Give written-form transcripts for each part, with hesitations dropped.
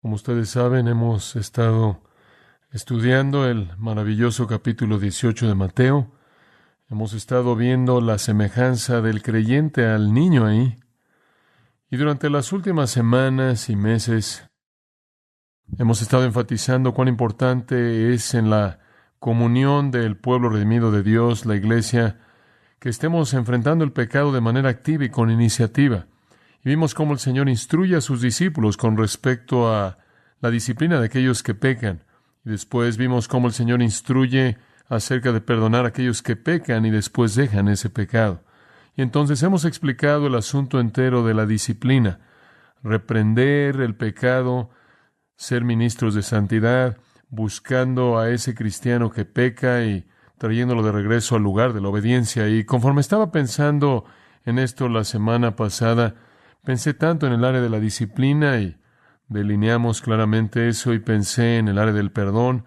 Como ustedes saben, hemos estado estudiando el maravilloso capítulo 18 de Mateo. Hemos estado viendo la semejanza del creyente al niño ahí. Y durante las últimas semanas y meses hemos estado enfatizando cuán importante es en la comunión del pueblo redimido de Dios, la iglesia, que estemos enfrentando el pecado de manera activa y con iniciativa. Y vimos cómo el Señor instruye a sus discípulos con respecto a la disciplina de aquellos que pecan. Y después vimos cómo el Señor instruye acerca de perdonar a aquellos que pecan y después dejan ese pecado. Y entonces hemos explicado el asunto entero de la disciplina, reprender el pecado, ser ministros de santidad, buscando a ese cristiano que peca y trayéndolo de regreso al lugar de la obediencia. Y conforme estaba pensando en esto la semana pasada, pensé tanto en el área de la disciplina y delineamos claramente eso, y pensé en el área del perdón,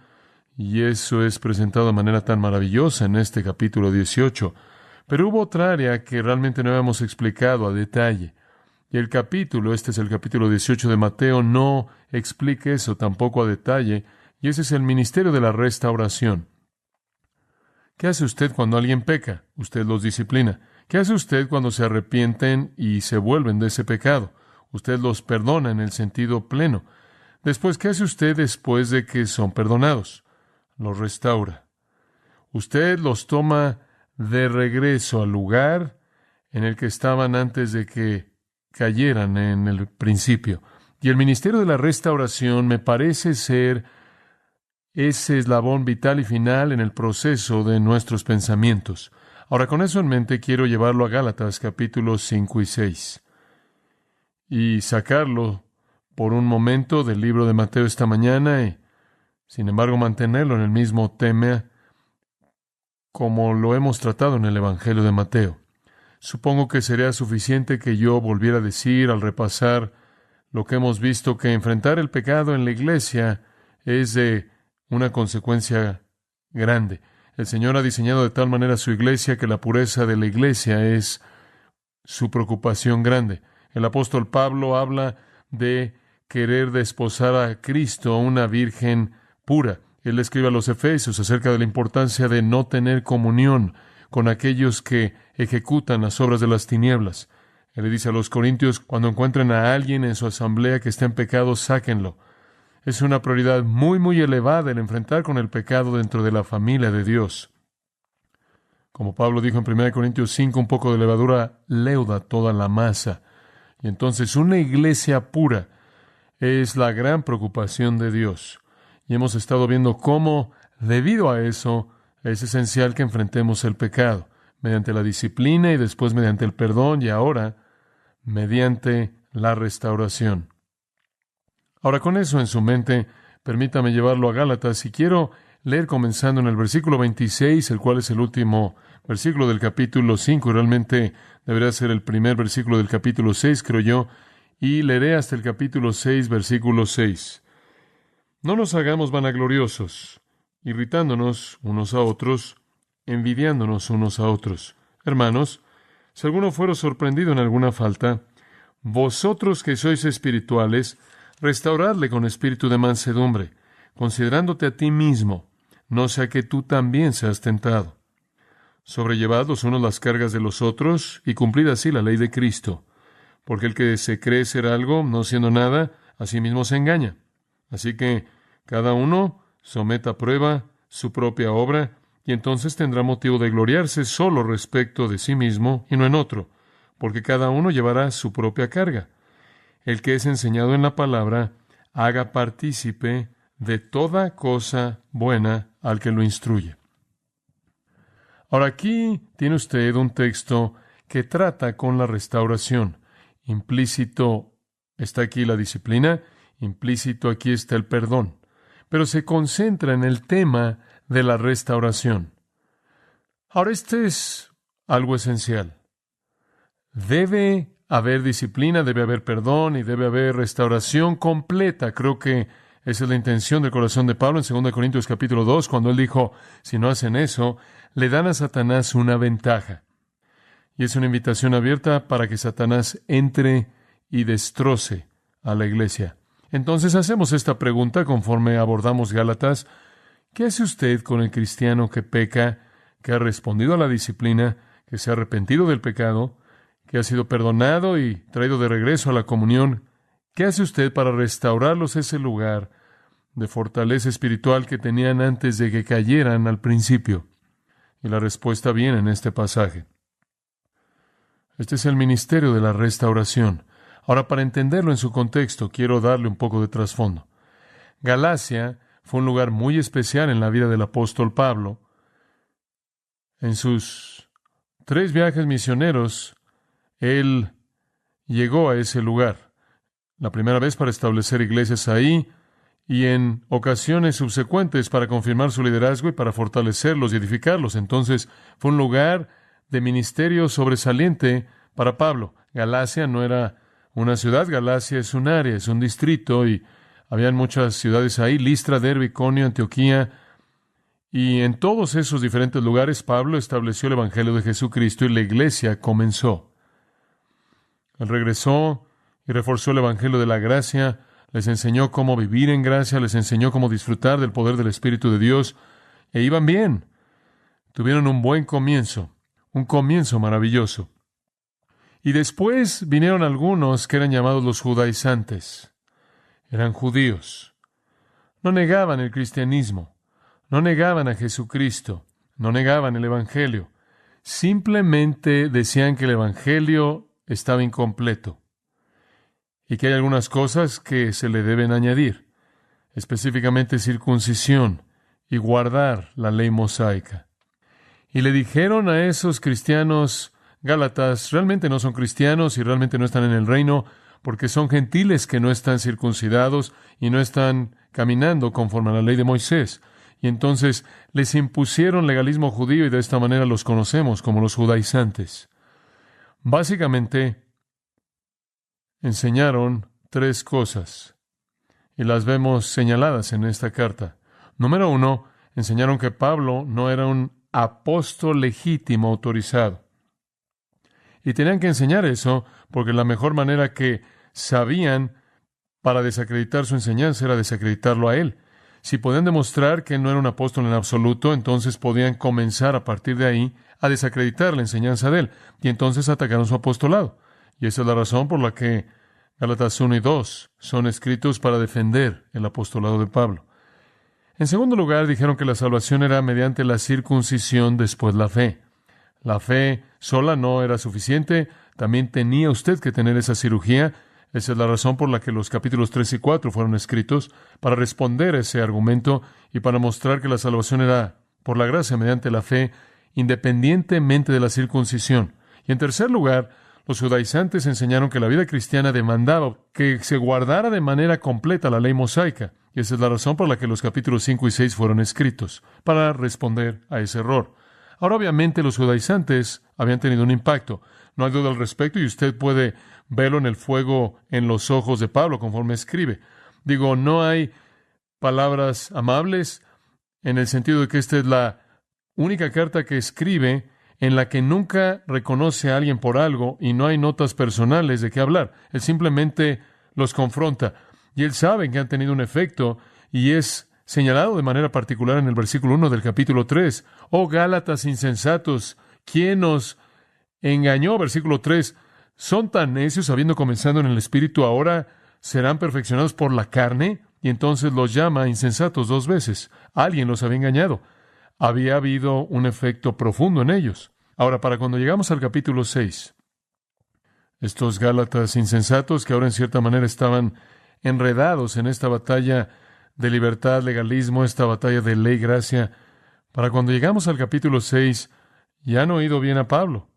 y eso es presentado de manera tan maravillosa en este capítulo 18. Pero hubo otra área que realmente no habíamos explicado a detalle. Y el capítulo, este es el capítulo 18 de Mateo, no explica eso tampoco a detalle, y ese es el ministerio de la restauración. ¿Qué hace usted cuando alguien peca? Usted los disciplina. ¿Qué hace usted cuando se arrepienten y se vuelven de ese pecado? Usted los perdona en el sentido pleno. Después, ¿qué hace usted después de que son perdonados? Los restaura. Usted los toma de regreso al lugar en el que estaban antes de que cayeran en el principio. Y el ministerio de la restauración me parece ser ese eslabón vital y final en el proceso de nuestros pensamientos. Ahora, con eso en mente, quiero llevarlo a Gálatas capítulos 5 y 6 y sacarlo por un momento del libro de Mateo esta mañana y, sin embargo, mantenerlo en el mismo tema como lo hemos tratado en el Evangelio de Mateo. Supongo que sería suficiente que yo volviera a decir al repasar lo que hemos visto, que enfrentar el pecado en la iglesia es de una consecuencia grande. El Señor ha diseñado de tal manera su iglesia que la pureza de la iglesia es su preocupación grande. El apóstol Pablo habla de querer desposar a Cristo, a una virgen pura. Él escribe a los Efesios acerca de la importancia de no tener comunión con aquellos que ejecutan las obras de las tinieblas. Él le dice a los Corintios, cuando encuentren a alguien en su asamblea que está en pecado, sáquenlo. Es una prioridad muy, muy elevada el enfrentar con el pecado dentro de la familia de Dios. Como Pablo dijo en 1 Corintios 5, un poco de levadura leuda toda la masa. Y entonces una iglesia pura es la gran preocupación de Dios. Y hemos estado viendo cómo, debido a eso, es esencial que enfrentemos el pecado, mediante la disciplina y después mediante el perdón y ahora mediante la restauración. Ahora, con eso en su mente, permítame llevarlo a Gálatas y quiero leer comenzando en el versículo 26, el cual es el último versículo del capítulo 5, y realmente debería ser el primer versículo del capítulo 6, creo yo, y leeré hasta el capítulo 6, versículo 6. No nos hagamos vanagloriosos, irritándonos unos a otros, envidiándonos unos a otros. Hermanos, si alguno fuera sorprendido en alguna falta, vosotros que sois espirituales, restauradle con espíritu de mansedumbre, considerándote a ti mismo, no sea que tú también seas tentado. Sobrellevad los unos las cargas de los otros, y cumplid así la ley de Cristo. Porque el que se cree ser algo, no siendo nada, a sí mismo se engaña. Así que cada uno someta a prueba su propia obra, y entonces tendrá motivo de gloriarse solo respecto de sí mismo y no en otro, porque cada uno llevará su propia carga. El que es enseñado en la palabra, haga partícipe de toda cosa buena al que lo instruye. Ahora aquí tiene usted un texto que trata con la restauración. Implícito está aquí la disciplina, implícito aquí está el perdón, pero se concentra en el tema de la restauración. Ahora, este es algo esencial. Debe haber disciplina, debe haber perdón y debe haber restauración completa. Creo que esa es la intención del corazón de Pablo en 2 Corintios capítulo 2, cuando él dijo, si no hacen eso, le dan a Satanás una ventaja. Y es una invitación abierta para que Satanás entre y destroce a la iglesia. Entonces hacemos esta pregunta conforme abordamos Gálatas. ¿Qué hace usted con el cristiano que peca, que ha respondido a la disciplina, que se ha arrepentido del pecado, que ha sido perdonado y traído de regreso a la comunión? ¿Qué hace usted para restaurarlos ese lugar de fortaleza espiritual que tenían antes de que cayeran al principio? Y la respuesta viene en este pasaje. Este es el ministerio de la restauración. Ahora, para entenderlo en su contexto, quiero darle un poco de trasfondo. Galacia fue un lugar muy especial en la vida del apóstol Pablo. En sus 3 viajes misioneros, él llegó a ese lugar. La primera vez para establecer iglesias ahí, y en ocasiones subsecuentes para confirmar su liderazgo y para fortalecerlos y edificarlos. Entonces, fue un lugar de ministerio sobresaliente para Pablo. Galacia no era una ciudad, Galacia es un área, es un distrito, y habían muchas ciudades ahí, Listra, Derbe, Iconio, Antioquía, y en todos esos diferentes lugares Pablo estableció el Evangelio de Jesucristo y la iglesia comenzó. Él regresó y reforzó el Evangelio de la gracia, les enseñó cómo vivir en gracia, les enseñó cómo disfrutar del poder del Espíritu de Dios, e iban bien. Tuvieron un buen comienzo, un comienzo maravilloso. Y después vinieron algunos que eran llamados los judaizantes. Eran judíos. No negaban el cristianismo, no negaban a Jesucristo, no negaban el Evangelio. Simplemente decían que el Evangelio estaba incompleto y que hay algunas cosas que se le deben añadir, específicamente circuncisión y guardar la ley mosaica. Y le dijeron a esos cristianos gálatas, realmente no son cristianos y realmente no están en el reino, porque son gentiles que no están circuncidados y no están caminando conforme a la ley de Moisés. Y entonces les impusieron legalismo judío y de esta manera los conocemos como los judaizantes. Básicamente, enseñaron 3 cosas y las vemos señaladas en esta carta. Número 1, enseñaron que Pablo no era un apóstol legítimo autorizado. Y tenían que enseñar eso porque la mejor manera que sabían para desacreditar su enseñanza era desacreditarlo a él. Si podían demostrar que él no era un apóstol en absoluto, entonces podían comenzar a partir de ahí a desacreditar la enseñanza de él. Y entonces atacaron su apostolado. Y esa es la razón por la que Gálatas 1 y 2 son escritos para defender el apostolado de Pablo. En segundo lugar, dijeron que la salvación era mediante la circuncisión, después la fe. La fe sola no era suficiente, también tenía usted que tener esa cirugía. Esa es la razón por la que los capítulos 3 y 4 fueron escritos, para responder a ese argumento y para mostrar que la salvación era por la gracia mediante la fe, independientemente de la circuncisión. Y en tercer lugar, los judaizantes enseñaron que la vida cristiana demandaba que se guardara de manera completa la ley mosaica. Y esa es la razón por la que los capítulos 5 y 6 fueron escritos, para responder a ese error. Ahora, obviamente, los judaizantes habían tenido un impacto. No hay duda al respecto y usted puede verlo en el fuego en los ojos de Pablo conforme escribe. Digo, no hay palabras amables en el sentido de que esta es la única carta que escribe en la que nunca reconoce a alguien por algo y no hay notas personales de qué hablar. Él simplemente los confronta y él sabe que han tenido un efecto y es señalado de manera particular en el versículo 1 del capítulo 3. Oh Gálatas insensatos, ¿quién os engañó? Versículo 3. ¿Son tan necios, habiendo comenzado en el Espíritu, ahora serán perfeccionados por la carne? Y entonces los llama insensatos 2 veces. Alguien los había engañado. Había habido un efecto profundo en ellos. Ahora, para cuando llegamos al capítulo 6, estos Gálatas insensatos que ahora en cierta manera estaban enredados en esta batalla de libertad, legalismo, esta batalla de ley, gracia, para cuando llegamos al capítulo 6, ya han oído bien a Pablo.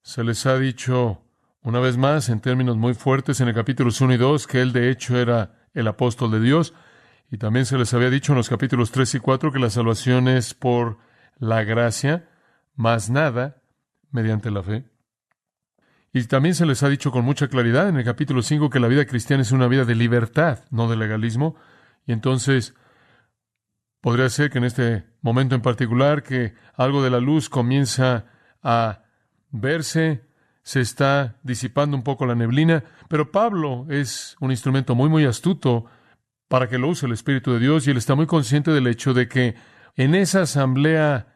Se les ha dicho una vez más, en términos muy fuertes, en el capítulos 1 y 2, que él de hecho era el apóstol de Dios, y también se les había dicho en los capítulos 3 y 4 que la salvación es por la gracia, más nada, mediante la fe. Y también se les ha dicho con mucha claridad en el capítulo 5 que la vida cristiana es una vida de libertad, no de legalismo. Y entonces podría ser que en este momento en particular que algo de la luz comienza a verse, se está disipando un poco la neblina, pero Pablo es un instrumento muy, muy astuto para que lo use el Espíritu de Dios, y él está muy consciente del hecho de que en esa asamblea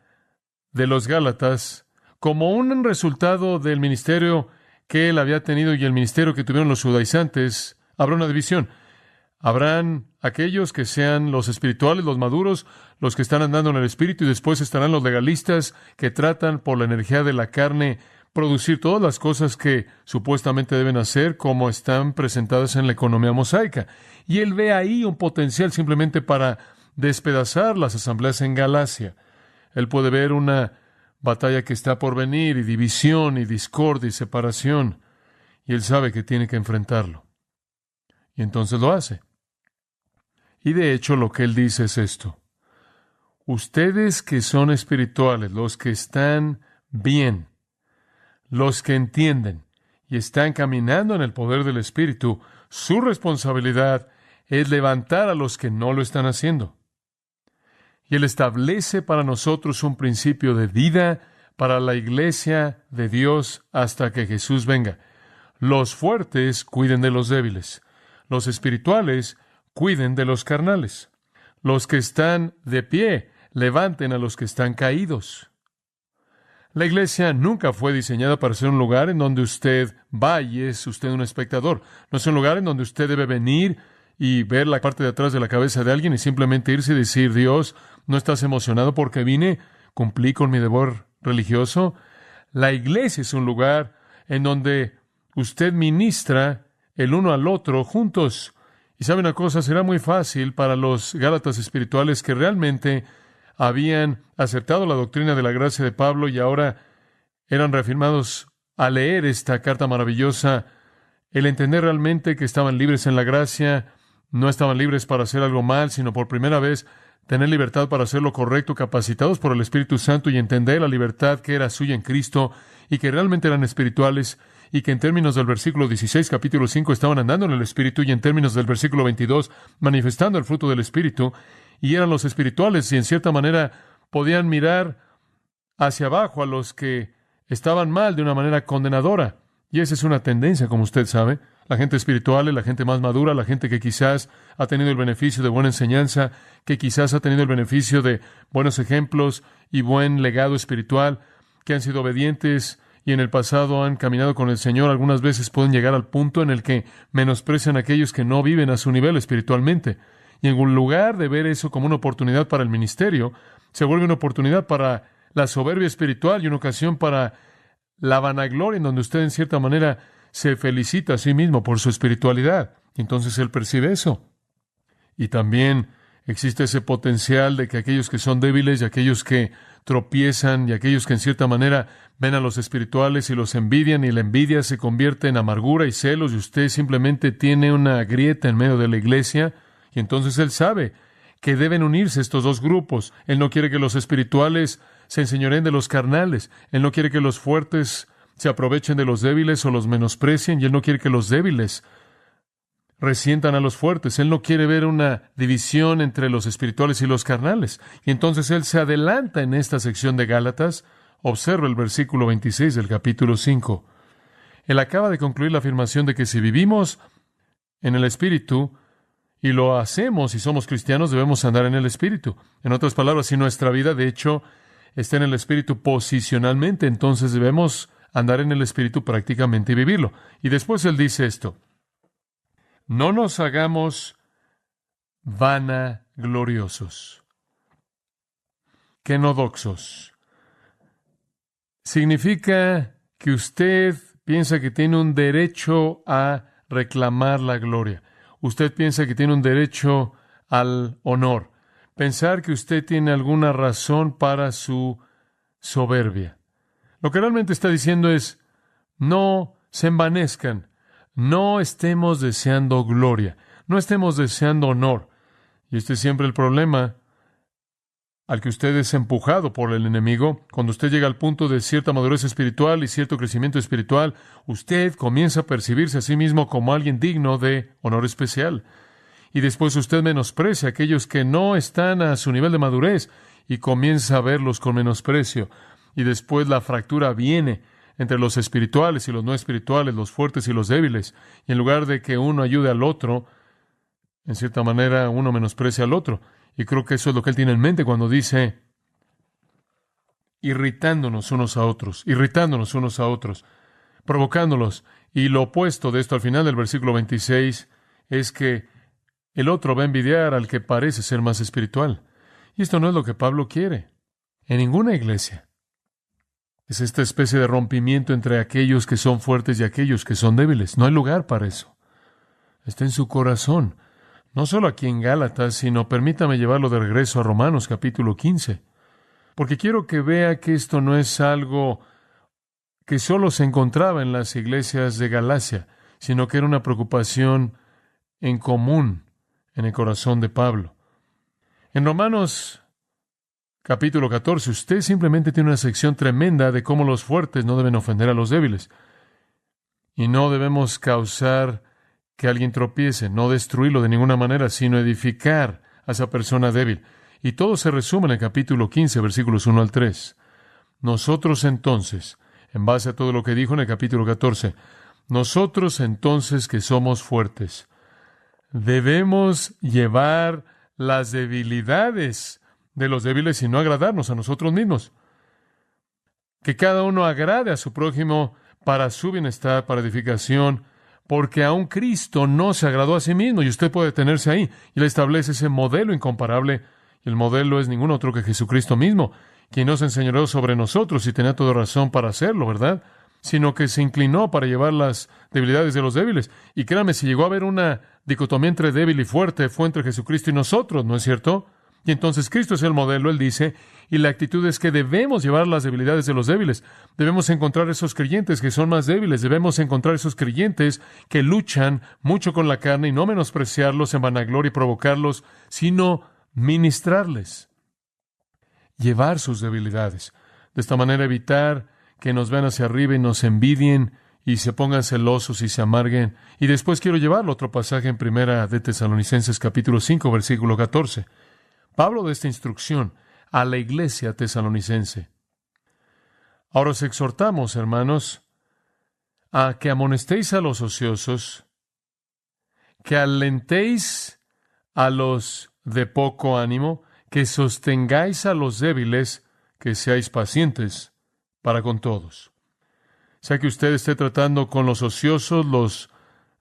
de los Gálatas, como un resultado del ministerio que él había tenido y el ministerio que tuvieron los judaizantes, habrá una división. Habrán aquellos que sean los espirituales, los maduros, los que están andando en el Espíritu, y después estarán los legalistas que tratan por la energía de la carne producir todas las cosas que supuestamente deben hacer como están presentadas en la economía mosaica. Y él ve ahí un potencial simplemente para despedazar las asambleas en Galacia. Él puede ver una batalla que está por venir, y división, y discordia, y separación, y él sabe que tiene que enfrentarlo. Y entonces lo hace. Y de hecho lo que él dice es esto: ustedes que son espirituales, los que están bien, los que entienden y están caminando en el poder del Espíritu, su responsabilidad es levantar a los que no lo están haciendo. Y él establece para nosotros un principio de vida para la iglesia de Dios hasta que Jesús venga. Los fuertes cuiden de los débiles. Los espirituales cuiden de los carnales. Los que están de pie levanten a los que están caídos. La iglesia nunca fue diseñada para ser un lugar en donde usted va y es usted un espectador. No es un lugar en donde usted debe venir y ver la parte de atrás de la cabeza de alguien y simplemente irse y decir: Dios, ¿no estás emocionado porque vine? ¿Cumplí con mi deber religioso? La iglesia es un lugar en donde usted ministra el uno al otro juntos. Y sabe una cosa, será muy fácil para los gálatas espirituales que realmente habían aceptado la doctrina de la gracia de Pablo y ahora eran reafirmados al leer esta carta maravillosa, el entender realmente que estaban libres en la gracia, no estaban libres para hacer algo mal, sino por primera vez tener libertad para hacer lo correcto, capacitados por el Espíritu Santo, y entender la libertad que era suya en Cristo, y que realmente eran espirituales, y que en términos del versículo 16, capítulo 5, estaban andando en el Espíritu, y en términos del versículo 22, manifestando el fruto del Espíritu, y eran los espirituales, y en cierta manera podían mirar hacia abajo a los que estaban mal de una manera condenadora. Y esa es una tendencia, como usted sabe. La gente espiritual, la gente más madura, la gente que quizás ha tenido el beneficio de buena enseñanza, que quizás ha tenido el beneficio de buenos ejemplos y buen legado espiritual, que han sido obedientes y en el pasado han caminado con el Señor, algunas veces pueden llegar al punto en el que menosprecian a aquellos que no viven a su nivel espiritualmente. Y en lugar de ver eso como una oportunidad para el ministerio, se vuelve una oportunidad para la soberbia espiritual y una ocasión para la vanagloria, en donde usted en cierta manera se felicita a sí mismo por su espiritualidad. Y entonces él percibe eso. Y también existe ese potencial de que aquellos que son débiles y aquellos que tropiezan y aquellos que en cierta manera ven a los espirituales y los envidian, y la envidia se convierte en amargura y celos, y usted simplemente tiene una grieta en medio de la iglesia. Y entonces él sabe que deben unirse estos dos grupos. Él no quiere que los espirituales se enseñoreen de los carnales. Él no quiere que los fuertes se aprovechen de los débiles o los menosprecien, y él no quiere que los débiles resientan a los fuertes. Él no quiere ver una división entre los espirituales y los carnales. Y entonces él se adelanta en esta sección de Gálatas. Observa el versículo 26 del capítulo 5. Él acaba de concluir la afirmación de que si vivimos en el Espíritu y lo hacemos y somos cristianos, debemos andar en el Espíritu. En otras palabras, si nuestra vida, de hecho, está en el Espíritu posicionalmente, entonces debemos andar en el Espíritu prácticamente y vivirlo. Y después él dice esto: no nos hagamos vanagloriosos, kenodoxos. Significa que usted piensa que tiene un derecho a reclamar la gloria. Usted piensa que tiene un derecho al honor. Pensar que usted tiene alguna razón para su soberbia. Lo que realmente está diciendo es: no se envanezcan, no estemos deseando gloria, no estemos deseando honor. Y este es siempre el problema al que usted es empujado por el enemigo. Cuando usted llega al punto de cierta madurez espiritual y cierto crecimiento espiritual, usted comienza a percibirse a sí mismo como alguien digno de honor especial. Y después usted menosprecia a aquellos que no están a su nivel de madurez y comienza a verlos con menosprecio. Y después la fractura viene entre los espirituales y los no espirituales, los fuertes y los débiles. Y en lugar de que uno ayude al otro, en cierta manera uno menosprecia al otro. Y creo que eso es lo que él tiene en mente cuando dice irritándonos unos a otros, provocándolos. Y lo opuesto de esto al final del versículo 26 es que el otro va a envidiar al que parece ser más espiritual. Y esto no es lo que Pablo quiere en ninguna iglesia. Es esta especie de rompimiento entre aquellos que son fuertes y aquellos que son débiles. No hay lugar para eso. Está en su corazón. No solo aquí en Gálatas, sino permítame llevarlo de regreso a Romanos capítulo 15. Porque quiero que vea que esto no es algo que solo se encontraba en las iglesias de Galacia, sino que era una preocupación en común en el corazón de Pablo. En Romanos capítulo 14, usted simplemente tiene una sección tremenda de cómo los fuertes no deben ofender a los débiles. Y no debemos causar que alguien tropiece, no destruirlo de ninguna manera, sino edificar a esa persona débil. Y todo se resume en el capítulo 15, versículos 1 al 3. Nosotros entonces, en base a todo lo que dijo en el capítulo 14, nosotros entonces que somos fuertes, debemos llevar las debilidades de los débiles y no agradarnos a nosotros mismos. Que cada uno agrade a su prójimo para su bienestar, para edificación, porque aún Cristo no se agradó a sí mismo y usted puede detenerse ahí. Y Él establece ese modelo incomparable, y el modelo es ningún otro que Jesucristo mismo, quien no se enseñoreó sobre nosotros y tenía toda razón para hacerlo, ¿verdad? Sino que se inclinó para llevar las debilidades de los débiles. Y créame, si llegó a haber una dicotomía entre débil y fuerte, fue entre Jesucristo y nosotros, ¿no es cierto? Y entonces Cristo es el modelo, Él dice, y la actitud es que debemos llevar las debilidades de los débiles. Debemos encontrar esos creyentes que son más débiles. Debemos encontrar esos creyentes que luchan mucho con la carne y no menospreciarlos en vanagloria y provocarlos, sino ministrarles. Llevar sus debilidades. De esta manera evitar que nos vean hacia arriba y nos envidien y se pongan celosos y se amarguen. Y después quiero llevarlo a otro pasaje en Primera de Tesalonicenses capítulo 5, versículo 14. Pablo de esta instrucción a la iglesia tesalonicense. Ahora os exhortamos, hermanos, a que amonestéis a los ociosos, que alentéis a los de poco ánimo, que sostengáis a los débiles, que seáis pacientes para con todos. Sea que usted esté tratando con los ociosos, los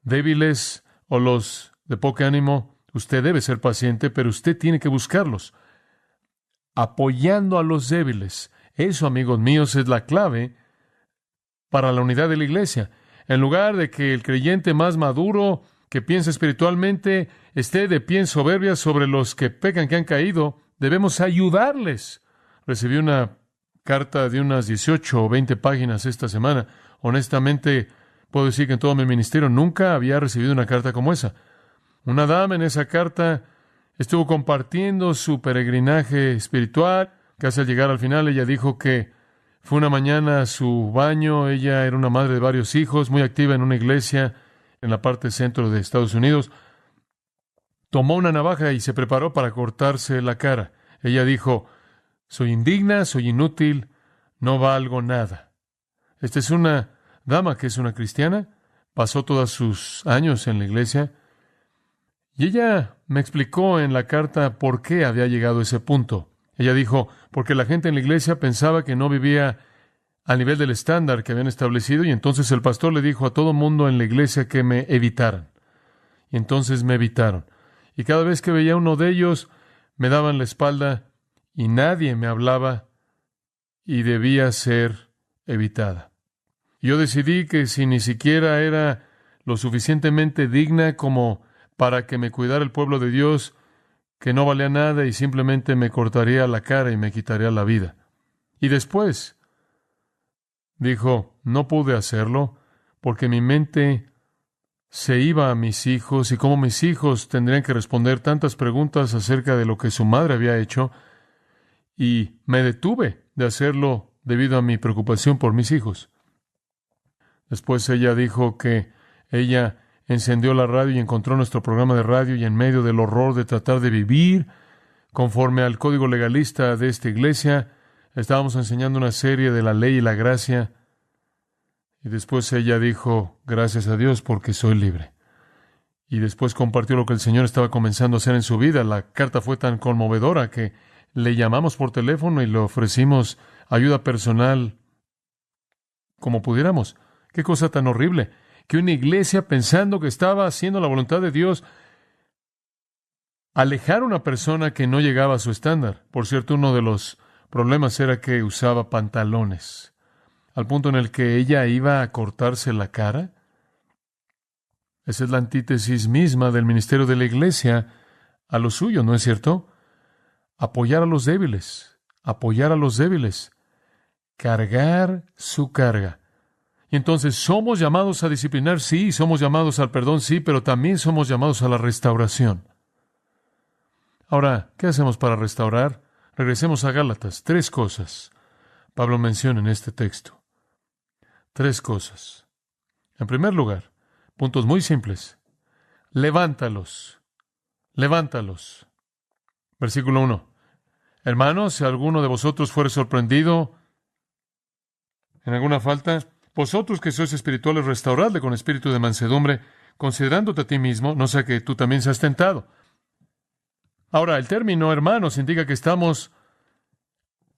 débiles o los de poco ánimo, usted debe ser paciente, pero usted tiene que buscarlos, apoyando a los débiles. Eso, amigos míos, es la clave para la unidad de la iglesia. En lugar de que el creyente más maduro, que piensa espiritualmente, esté de pie en soberbia sobre los que pecan, que han caído, debemos ayudarles. Recibí una carta de unas 18 o 20 páginas esta semana. Honestamente, puedo decir que en todo mi ministerio nunca había recibido una carta como esa. Una dama en esa carta estuvo compartiendo su peregrinaje espiritual. Casi al llegar al final, ella dijo que fue una mañana a su baño. Ella era una madre de varios hijos, muy activa en una iglesia en la parte centro de Estados Unidos. Tomó una navaja y se preparó para cortarse la cara. Ella dijo, soy indigna, soy inútil, no valgo nada. Esta es una dama que es una cristiana, pasó todos sus años en la iglesia, y ella me explicó en la carta por qué había llegado a ese punto. Ella dijo, porque la gente en la iglesia pensaba que no vivía al nivel del estándar que habían establecido, y entonces el pastor le dijo a todo mundo en la iglesia que me evitaran. Y entonces me evitaron. Y cada vez que veía a uno de ellos, me daban la espalda y nadie me hablaba y debía ser evitada. Yo decidí que si ni siquiera era lo suficientemente digna como para que me cuidara el pueblo de Dios, que no valía nada y simplemente me cortaría la cara y me quitaría la vida. Y después dijo, no pude hacerlo porque mi mente se iba a mis hijos y como mis hijos tendrían que responder tantas preguntas acerca de lo que su madre había hecho, y me detuve de hacerlo debido a mi preocupación por mis hijos. Después ella dijo que ella encendió la radio y encontró nuestro programa de radio, y en medio del horror de tratar de vivir conforme al código legalista de esta iglesia, estábamos enseñando una serie de la ley y la gracia. Y después ella dijo, gracias a Dios porque soy libre. Y después compartió lo que el Señor estaba comenzando a hacer en su vida. La carta fue tan conmovedora que le llamamos por teléfono y le ofrecimos ayuda personal como pudiéramos. Qué cosa tan horrible, que una iglesia, pensando que estaba haciendo la voluntad de Dios, alejar a una persona que no llegaba a su estándar. Por cierto, uno de los problemas era que usaba pantalones, al punto en el que ella iba a cortarse la cara. Esa es la antítesis misma del ministerio de la iglesia a lo suyo, ¿no es cierto? Apoyar a los débiles, cargar su carga. Y entonces somos llamados a disciplinar, sí, somos llamados al perdón, sí, pero también somos llamados a la restauración. Ahora, ¿qué hacemos para restaurar? Regresemos a Gálatas. 3 cosas Pablo menciona en este texto. 3 cosas. En primer lugar, puntos muy simples. Levántalos. Versículo 1. Hermanos, si alguno de vosotros fuere sorprendido en alguna falta, vosotros que sois espirituales, restauradle con espíritu de mansedumbre, considerándote a ti mismo, no sea que tú también seas tentado. Ahora, el término hermanos indica que estamos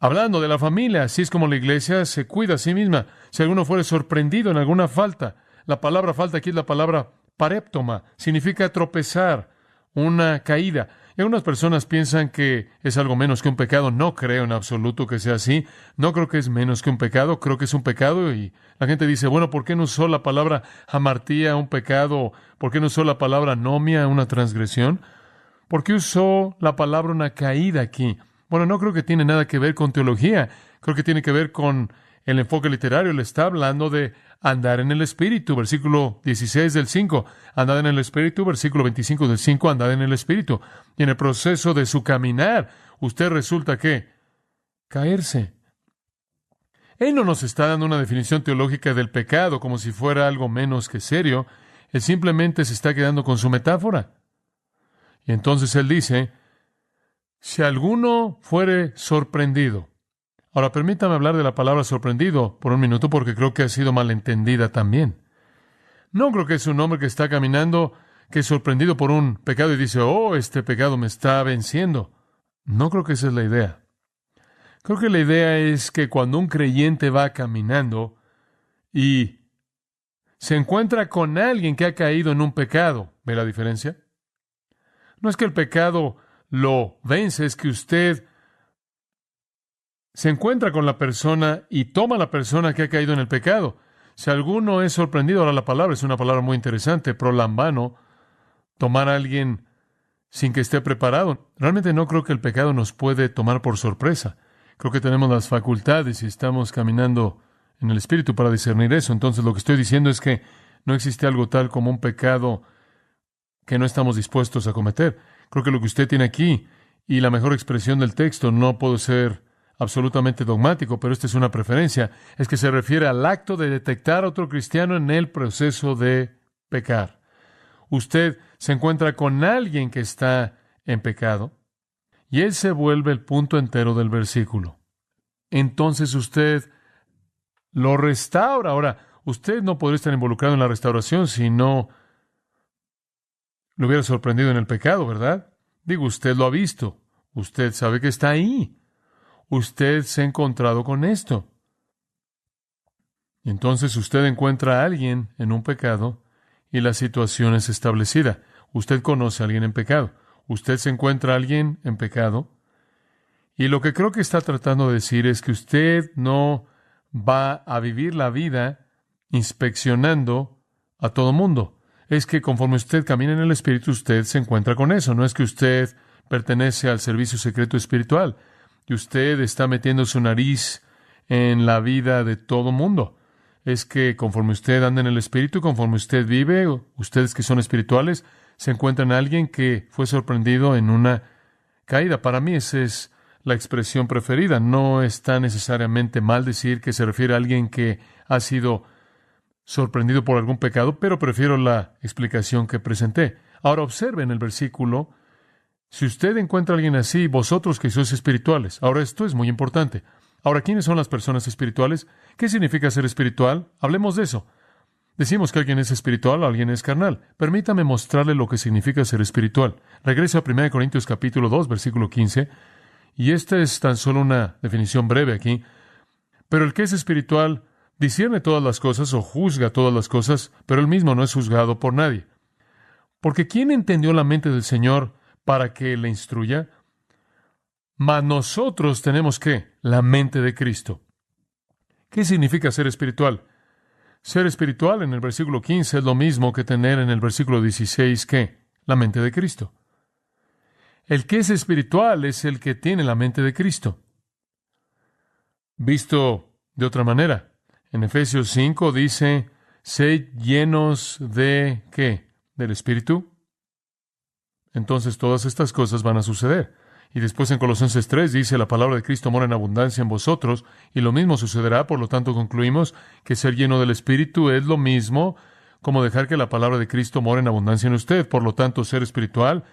hablando de la familia. Así es como la iglesia se cuida a sí misma. Si alguno fuere sorprendido en alguna falta, la palabra falta aquí es la palabra paréptoma. Significa tropezar, una caída. Y algunas personas piensan que es algo menos que un pecado. No creo en absoluto que sea así. No creo que es menos que un pecado. Creo que es un pecado. Y la gente dice, bueno, ¿por qué no usó la palabra hamartía, un pecado? ¿Por qué no usó la palabra anomia, una transgresión? ¿Por qué usó la palabra una caída aquí? Bueno, no creo que tiene nada que ver con teología. Creo que tiene que ver con el enfoque literario. Le está hablando de andar en el Espíritu. Versículo 16 del 5. Andad en el Espíritu. Versículo 25 del 5. Andad en el Espíritu. Y en el proceso de su caminar, usted resulta ¿qué? Caerse. Él no nos está dando una definición teológica del pecado como si fuera algo menos que serio. Él simplemente se está quedando con su metáfora. Y entonces él dice, si alguno fuere sorprendido. Ahora, permítame hablar de la palabra sorprendido por un minuto porque creo que ha sido malentendida también. No creo que es un hombre que está caminando, que es sorprendido por un pecado y dice, oh, este pecado me está venciendo. No creo que esa es la idea. Creo que la idea es que cuando un creyente va caminando y se encuentra con alguien que ha caído en un pecado, ¿ve la diferencia? No es que el pecado lo vence, es que usted se encuentra con la persona y toma a la persona que ha caído en el pecado. Si alguno es sorprendido, ahora la palabra es una palabra muy interesante, prolambano, tomar a alguien sin que esté preparado. Realmente no creo que el pecado nos puede tomar por sorpresa. Creo que tenemos las facultades y estamos caminando en el Espíritu para discernir eso. Entonces lo que estoy diciendo es que no existe algo tal como un pecado que no estamos dispuestos a cometer. Creo que lo que usted tiene aquí y la mejor expresión del texto, no puedo ser absolutamente dogmático, pero esta es una preferencia, es que se refiere al acto de detectar a otro cristiano en el proceso de pecar. Usted se encuentra con alguien que está en pecado y él se vuelve el punto entero del versículo. Entonces usted lo restaura. Ahora, usted no podría estar involucrado en la restauración si no lo hubiera sorprendido en el pecado, ¿verdad? Digo, usted lo ha visto. Usted sabe que está ahí. Usted se ha encontrado con esto. Y entonces usted encuentra a alguien en un pecado y la situación es establecida. Usted conoce a alguien en pecado. Usted se encuentra a alguien en pecado. Y lo que creo que está tratando de decir es que usted no va a vivir la vida inspeccionando a todo mundo. Es que conforme usted camina en el Espíritu, usted se encuentra con eso. No es que usted pertenece al servicio secreto espiritual y usted está metiendo su nariz en la vida de todo mundo. Es que conforme usted anda en el Espíritu, conforme usted vive, ustedes que son espirituales, se encuentran a alguien que fue sorprendido en una caída. Para mí esa es la expresión preferida. No está necesariamente mal decir que se refiere a alguien que ha sido sorprendido por algún pecado, pero prefiero la explicación que presenté. Ahora observen el versículo. Si usted encuentra a alguien así, vosotros que sois espirituales. Ahora esto es muy importante. Ahora, ¿quiénes son las personas espirituales? ¿Qué significa ser espiritual? Hablemos de eso. Decimos que alguien es espiritual o alguien es carnal. Permítame mostrarle lo que significa ser espiritual. Regreso a 1 Corintios capítulo 2, versículo 15. Y esta es tan solo una definición breve aquí. Pero el que es espiritual discierne todas las cosas o juzga todas las cosas, pero él mismo no es juzgado por nadie. Porque ¿quién entendió la mente del Señor para que le instruya? Mas nosotros tenemos ¿qué? La mente de Cristo. ¿Qué significa ser espiritual? Ser espiritual en el versículo 15 es lo mismo que tener en el versículo 16 ¿qué? La mente de Cristo. El que es espiritual es el que tiene la mente de Cristo. Visto de otra manera, en Efesios 5 dice, sed llenos de ¿qué? Del Espíritu. Entonces todas estas cosas van a suceder. Y después en Colosenses 3 dice, la palabra de Cristo mora en abundancia en vosotros, y lo mismo sucederá, por lo tanto concluimos que ser lleno del Espíritu es lo mismo como dejar que la palabra de Cristo mora en abundancia en usted. Por lo tanto, ser espiritual,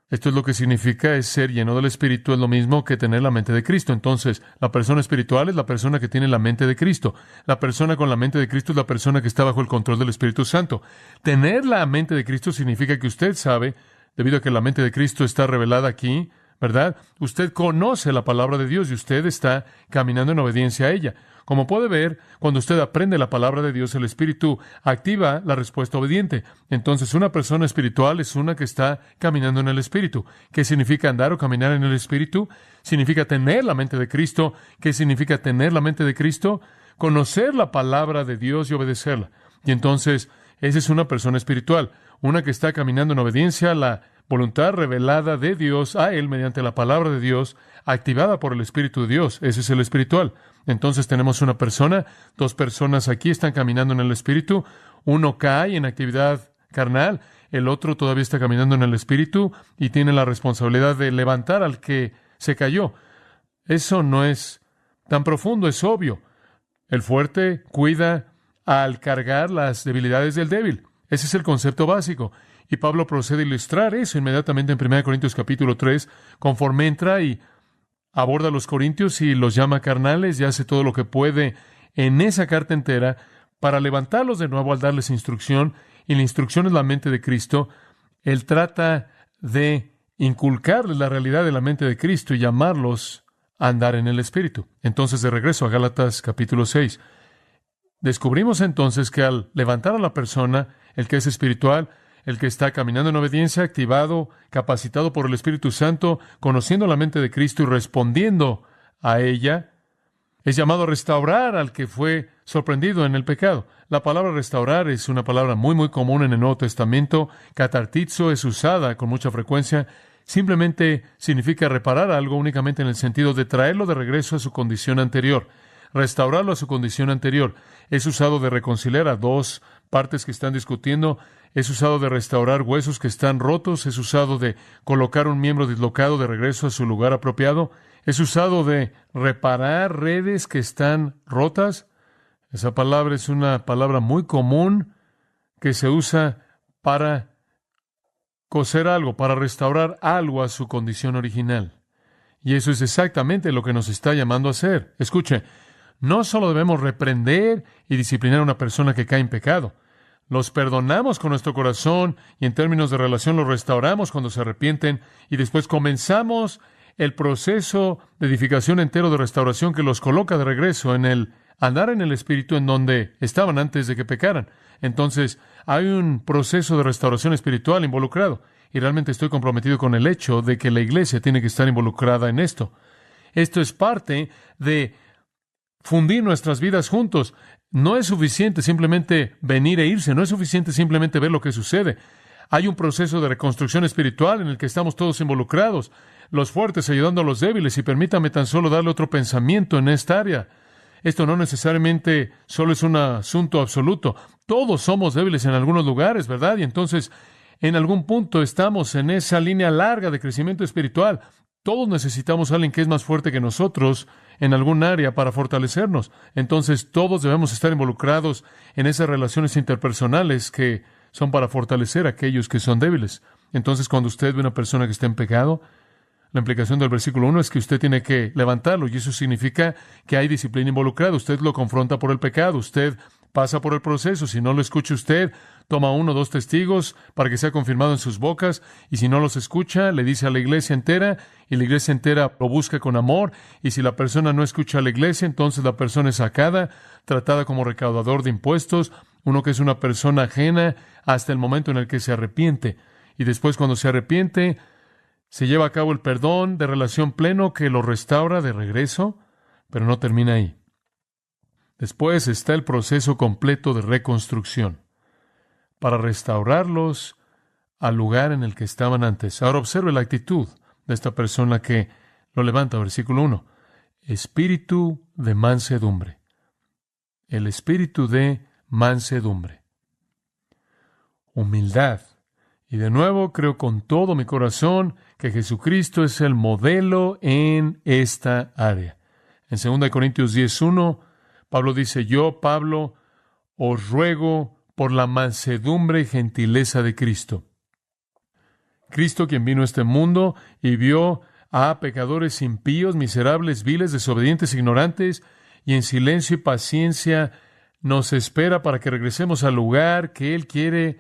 esto es lo que significa, es ser lleno del Espíritu, es lo mismo que tener la mente de Cristo. Entonces, la persona espiritual es la persona que tiene la mente de Cristo. La persona con la mente de Cristo es la persona que está bajo el control del Espíritu Santo. Tener la mente de Cristo significa que usted sabe, debido a que la mente de Cristo está revelada aquí, ¿verdad? Usted conoce la palabra de Dios y usted está caminando en obediencia a ella. Como puede ver, cuando usted aprende la palabra de Dios, el Espíritu activa la respuesta obediente. Entonces, una persona espiritual es una que está caminando en el Espíritu. ¿Qué significa andar o caminar en el Espíritu? Significa tener la mente de Cristo. ¿Qué significa tener la mente de Cristo? Conocer la palabra de Dios y obedecerla. Y entonces, esa es una persona espiritual, una que está caminando en obediencia a la voluntad revelada de Dios a Él mediante la palabra de Dios, activada por el Espíritu de Dios. Ese es el espiritual. Entonces tenemos una persona, dos personas aquí están caminando en el Espíritu. Uno cae en actividad carnal, el otro todavía está caminando en el Espíritu y tiene la responsabilidad de levantar al que se cayó. Eso no es tan profundo, es obvio. El fuerte cuida al cargar las debilidades del débil. Ese es el concepto básico. Y Pablo procede a ilustrar eso inmediatamente en 1 Corintios capítulo 3, conforme entra y aborda a los corintios y los llama carnales y hace todo lo que puede en esa carta entera para levantarlos de nuevo al darles instrucción. Y la instrucción es la mente de Cristo. Él trata de inculcarles la realidad de la mente de Cristo y llamarlos a andar en el Espíritu. Entonces, de regreso a Gálatas capítulo 6, descubrimos entonces que al levantar a la persona, el que es espiritual, el que está caminando en obediencia, activado, capacitado por el Espíritu Santo, conociendo la mente de Cristo y respondiendo a ella, es llamado a restaurar al que fue sorprendido en el pecado. La palabra restaurar es una palabra muy común en el Nuevo Testamento. Catartizo es usada con mucha frecuencia. Simplemente significa reparar algo únicamente en el sentido de traerlo de regreso a su condición anterior. Restaurarlo a su condición anterior. Es usado de reconciliar a dos partes que están discutiendo. Es usado de restaurar huesos que están rotos. Es usado de colocar un miembro dislocado de regreso a su lugar apropiado. Es usado de reparar redes que están rotas. Esa palabra es una palabra muy común que se usa para coser algo, para restaurar algo a su condición original. Y eso es exactamente lo que nos está llamando a hacer. Escuche, no solo debemos reprender y disciplinar a una persona que cae en pecado. Los perdonamos con nuestro corazón y en términos de relación los restauramos cuando se arrepienten y después comenzamos el proceso de edificación entero de restauración que los coloca de regreso en el andar en el Espíritu en donde estaban antes de que pecaran. Entonces, hay un proceso de restauración espiritual involucrado y realmente estoy comprometido con el hecho de que la iglesia tiene que estar involucrada en esto. Esto es parte de fundir nuestras vidas juntos. No es suficiente simplemente venir e irse, no es suficiente simplemente ver lo que sucede. Hay un proceso de reconstrucción espiritual en el que estamos todos involucrados, los fuertes ayudando a los débiles, y permítame tan solo darle otro pensamiento en esta área. Esto no necesariamente solo es un asunto absoluto. Todos somos débiles en algunos lugares, ¿verdad? Y entonces, en algún punto estamos en esa línea larga de crecimiento espiritual. Todos necesitamos a alguien que es más fuerte que nosotros en algún área para fortalecernos. Entonces, todos debemos estar involucrados en esas relaciones interpersonales que son para fortalecer a aquellos que son débiles. Entonces, cuando usted ve una persona que está en pecado, La implicación del versículo 1 es que usted tiene que levantarlo, y eso significa que hay disciplina involucrada. Usted lo confronta por el pecado, usted pasa por el proceso. Si no lo escucha usted, toma 1 o 2 testigos para que sea confirmado en sus bocas, y si no los escucha, le dice a la iglesia entera, y la iglesia entera lo busca con amor, y si la persona no escucha a la iglesia, entonces la persona es sacada, tratada como recaudador de impuestos, uno que es una persona ajena hasta el momento en el que se arrepiente. Y después, cuando se arrepiente, se lleva a cabo el perdón de relación pleno que lo restaura de regreso, pero no termina ahí. Después está el proceso completo de reconstrucción para restaurarlos al lugar en el que estaban antes. Ahora observe la actitud de esta persona que lo levanta, versículo 1. Espíritu de mansedumbre. El espíritu de mansedumbre. Humildad. Y de nuevo creo con todo mi corazón que Jesucristo es el modelo en esta área. En 2 Corintios 10:1, Pablo dice: yo, Pablo, os ruego por la mansedumbre y gentileza de Cristo. Cristo, quien vino a este mundo y vio a pecadores impíos, miserables, viles, desobedientes, ignorantes, y en silencio y paciencia nos espera para que regresemos al lugar que Él quiere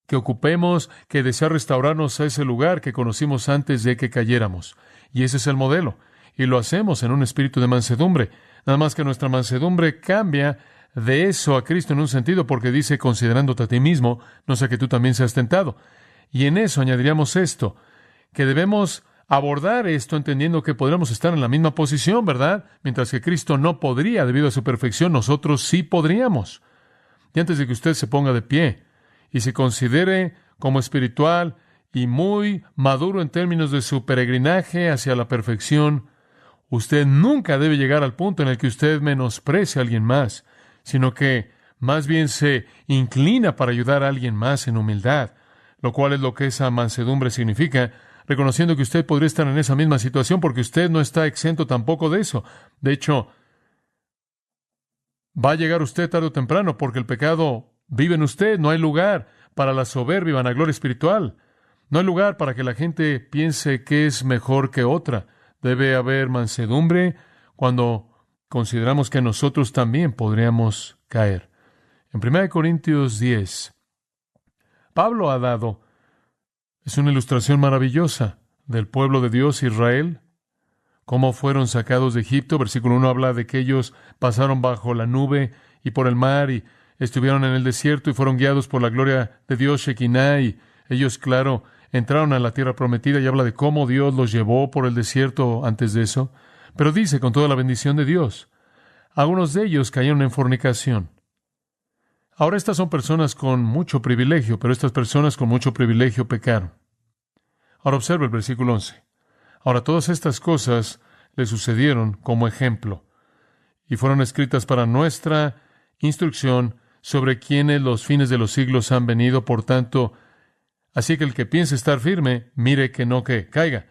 que ocupemos, que desea restaurarnos a ese lugar que conocimos antes de que cayéramos. Y ese es el modelo. Y lo hacemos en un espíritu de mansedumbre. Nada más que nuestra mansedumbre cambia de eso a Cristo en un sentido, porque dice, considerándote a ti mismo, no sea que tú también seas tentado. Y en eso añadiríamos esto, que debemos abordar esto entendiendo que podremos estar en la misma posición, ¿verdad? Mientras que Cristo no podría debido a su perfección, nosotros sí podríamos. Y antes de que usted se ponga de pie y se considere como espiritual y muy maduro en términos de su peregrinaje hacia la perfección, usted nunca debe llegar al punto en el que usted menosprecie a alguien más, sino que más bien se inclina para ayudar a alguien más en humildad, lo cual es lo que esa mansedumbre significa, reconociendo que usted podría estar en esa misma situación porque usted no está exento tampoco de eso. De hecho, va a llegar usted tarde o temprano porque el pecado vive en usted. No hay lugar para la soberbia y vanagloria espiritual. No hay lugar para que la gente piense que es mejor que otra. Debe haber mansedumbre cuando consideramos que nosotros también podríamos caer. En 1 Corintios 10, Pablo ha dado, es una ilustración maravillosa del pueblo de Dios, Israel, cómo fueron sacados de Egipto. Versículo 1 habla de que ellos pasaron bajo la nube y por el mar y estuvieron en el desierto y fueron guiados por la gloria de Dios, Shekinah, y ellos, claro, entraron a la tierra prometida, y habla de cómo Dios los llevó por el desierto antes de eso. Pero dice, con toda la bendición de Dios, algunos de ellos cayeron en fornicación. Ahora, estas son personas con mucho privilegio, pero estas personas con mucho privilegio pecaron. Ahora observa el versículo 11. Ahora, todas estas cosas le sucedieron como ejemplo, y fueron escritas para nuestra instrucción, sobre quienes los fines de los siglos han venido. Por tanto, así que el que piense estar firme, mire que no que caiga.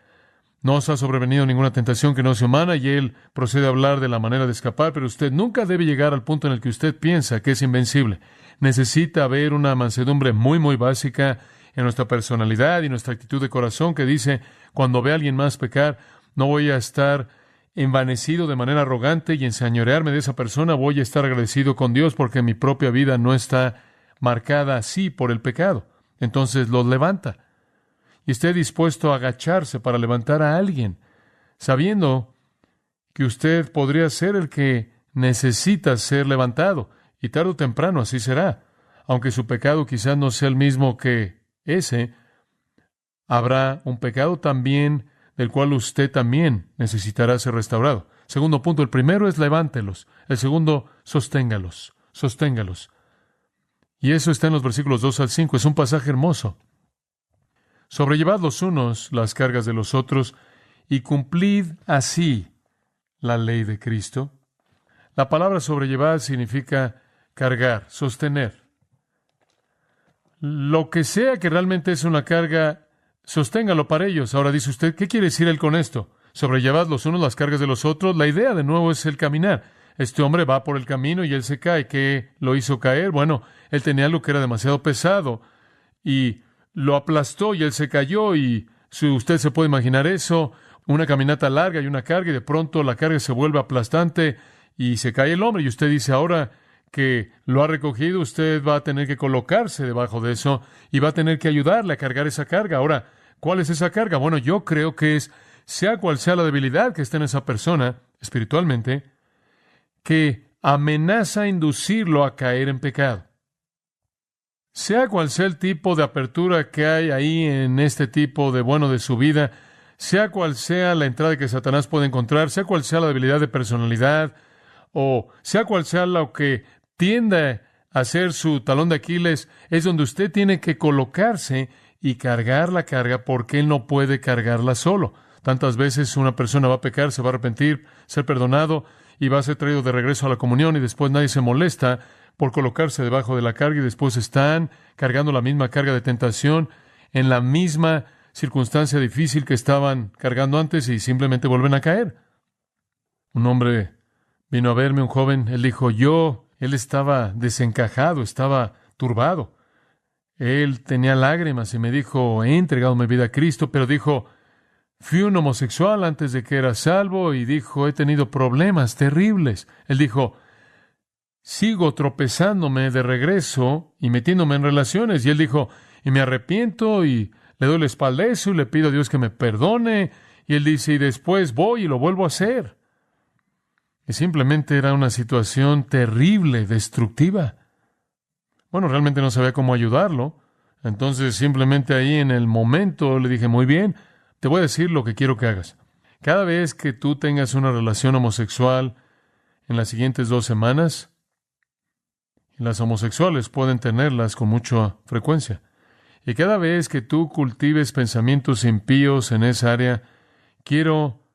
No os ha sobrevenido ninguna tentación que no sea humana, y él procede a hablar de la manera de escapar, pero usted nunca debe llegar al punto en el que usted piensa que es invencible. Necesita haber una mansedumbre muy, muy básica en nuestra personalidad y nuestra actitud de corazón que dice, cuando ve a alguien más pecar, no voy a estar envanecido de manera arrogante y enseñorearme de esa persona. Voy a estar agradecido con Dios porque mi propia vida no está marcada así por el pecado. Entonces los levanta. Y esté dispuesto a agacharse para levantar a alguien, sabiendo que usted podría ser el que necesita ser levantado. Y tarde o temprano así será. Aunque su pecado quizás no sea el mismo que ese, habrá un pecado también del cual usted también necesitará ser restaurado. Segundo punto, el primero es levántelos. El segundo, sosténgalos. Y eso está en los versículos 2 al 5. Es un pasaje hermoso. Sobrellevad los unos las cargas de los otros y cumplid así la ley de Cristo. La palabra sobrellevar significa cargar, sostener. Lo que sea que realmente es una carga, sosténgalo para ellos. Ahora dice usted, ¿qué quiere decir él con esto? Sobrellevad los unos las cargas de los otros. La idea de nuevo es el caminar. Este hombre va por el camino y él se cae. ¿Qué lo hizo caer? Bueno, él tenía algo que era demasiado pesado y lo aplastó y él se cayó y Si usted se puede imaginar eso, una caminata larga y una carga, y de pronto la carga se vuelve aplastante y se cae el hombre. Y usted dice, ahora que lo ha recogido, usted va a tener que colocarse debajo de eso y va a tener que ayudarle a cargar esa carga. Ahora, ¿cuál es esa carga? Bueno, yo creo que es, sea cual sea la debilidad que esté en esa persona espiritualmente, que amenaza inducirlo a caer en pecado. Sea cual sea el tipo de apertura que hay ahí en este tipo de su vida, sea cual sea la entrada que Satanás puede encontrar, sea cual sea la debilidad de personalidad, o sea cual sea lo que tiende a ser su talón de Aquiles, es donde usted tiene que colocarse y cargar la carga porque él no puede cargarla solo. Tantas veces una persona va a pecar, se va a arrepentir, ser perdonado y va a ser traído de regreso a la comunión y después nadie se molesta por colocarse debajo de la carga y después están cargando la misma carga de tentación en la misma circunstancia difícil que estaban cargando antes y simplemente vuelven a caer. Un hombre vino a verme, un joven, él dijo, él estaba desencajado, estaba turbado. Él tenía lágrimas y me dijo, he entregado mi vida a Cristo, pero dijo, fui un homosexual antes de que era salvo y dijo, he tenido problemas terribles. Él dijo, sigo tropezándome de regreso y metiéndome en relaciones. Y él dijo, y me arrepiento y le doy la espalda a eso y le pido a Dios que me perdone. Y él dice, y después voy y lo vuelvo a hacer. Y simplemente era una situación terrible, destructiva. Bueno, realmente no sabía cómo ayudarlo. Entonces simplemente ahí en el momento le dije, muy bien, te voy a decir lo que quiero que hagas. Cada vez que tú tengas una relación homosexual en las siguientes 2 semanas, y las homosexuales pueden tenerlas con mucha frecuencia, y cada vez que tú cultives pensamientos impíos en esa área, quiero